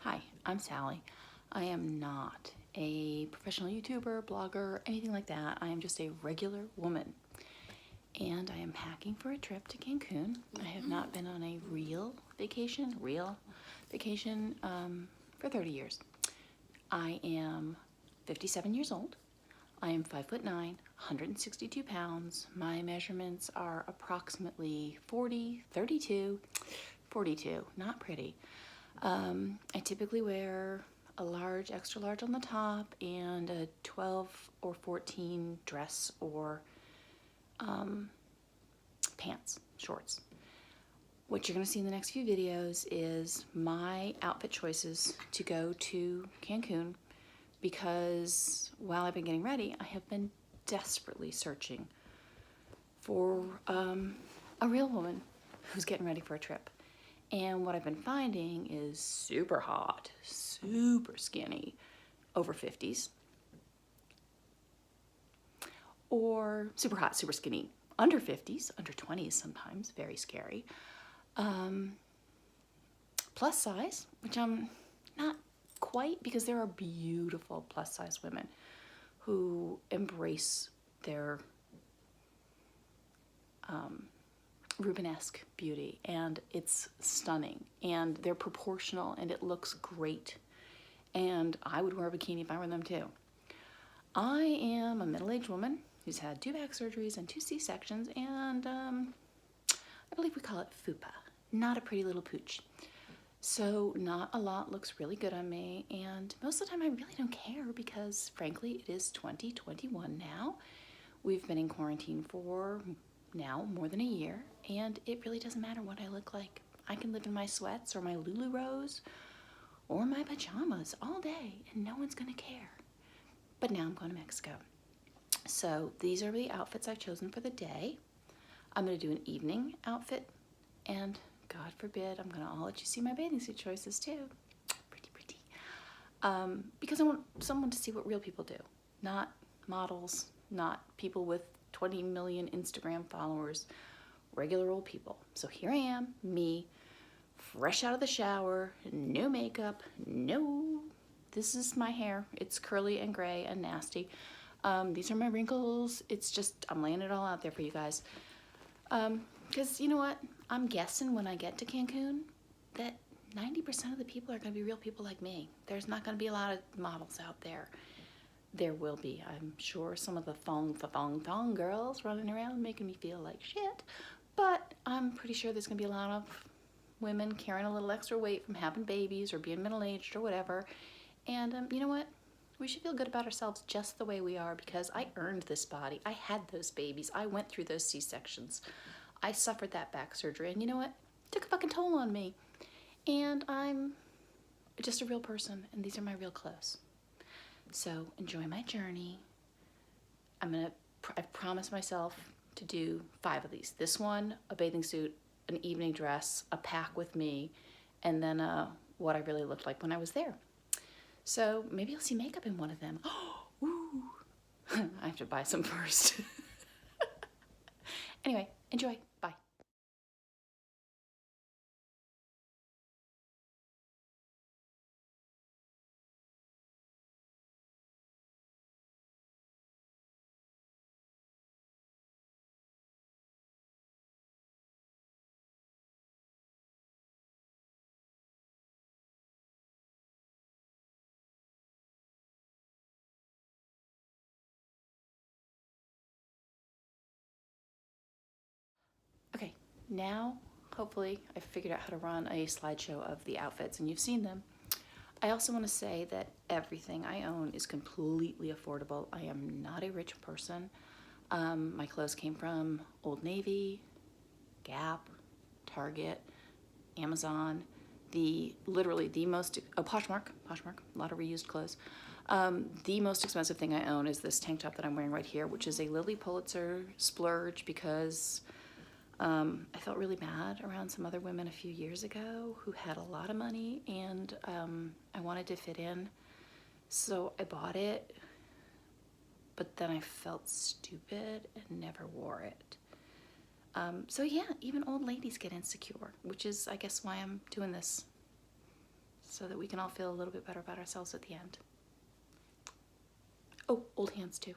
Hi, I'm Sally. I am not a professional YouTuber, blogger, anything like that. I am just a regular woman. And I am packing for a trip to Cancun. I have not been on a real vacation for 30 years. I am 57 years old. I am 5'9", 162 pounds. My measurements are approximately 40, 32, 42. Not pretty. I typically wear a large, extra large on the top and a 12 or 14 dress or pants, shorts. What you're going to see in the next few videos is my outfit choices to go to Cancun, because while I've been getting ready, I have been desperately searching for a real woman who's getting ready for a trip. And what I've been finding is super hot, super skinny, over 50s, or super hot, super skinny, under 50s, under 20s sometimes, very scary. Plus size, which I'm not quite, because there are beautiful plus size women who embrace their Rubenesque beauty, and it's stunning, and they're proportional, and it looks great. And I would wear a bikini if I were them too. I am a middle-aged woman who's had 2 back surgeries and 2 C-sections, and I believe we call it fupa, not a pretty little pooch. So not a lot looks really good on me, and most of the time I really don't care, because frankly it is 2021 now. We've been in quarantine for now more than a year, and it really doesn't matter what I look like. I can live in my sweats or my Luluros or my pajamas all day and no one's gonna care. But now I'm going to Mexico. So these are the outfits I've chosen for the day. I'm gonna do an evening outfit, and God forbid, I'm gonna let you see my bathing suit choices too. Pretty. Because I want someone to see what real people do, not models, not people with 20 million Instagram followers, regular old people. So here I am, me, fresh out of the shower, no makeup, this is my hair. It's curly and gray and nasty. These are my wrinkles. It's just, I'm laying it all out there for you guys. Because you know what? I'm guessing when I get to Cancun that 90% of the people are going to be real people like me. There's not going to be a lot of models out there. There will be, I'm sure, some of the thong girls running around making me feel like shit, but I'm pretty sure there's gonna be a lot of women carrying a little extra weight from having babies or being middle-aged or whatever. And you know what? We should feel good about ourselves just the way we are, because I earned this body. I had those babies. I went through those C-sections. I suffered that back surgery, and you know what? It took a fucking toll on me. And I'm just a real person, and these are my real clothes. So enjoy my journey. I've promised myself to do 5 of these. This one, a bathing suit, an evening dress, a pack with me, and then what I really looked like when I was there. So maybe you'll see makeup in one of them. Ooh. I have to buy some first. Anyway, enjoy. Bye. Okay, now hopefully I've figured out how to run a slideshow of the outfits, and you've seen them. I also want to say that everything I own is completely affordable. I am not a rich person. My clothes came from Old Navy, Gap, Target, Amazon, literally the most, Poshmark, a lot of reused clothes. The most expensive thing I own is this tank top that I'm wearing right here, which is a Lily Pulitzer splurge, because I felt really bad around some other women a few years ago who had a lot of money, and I wanted to fit in. So I bought it, but then I felt stupid and never wore it. So yeah, even old ladies get insecure, which is, I guess, why I'm doing this so that we can all feel a little bit better about ourselves at the end. Oh, old hands too.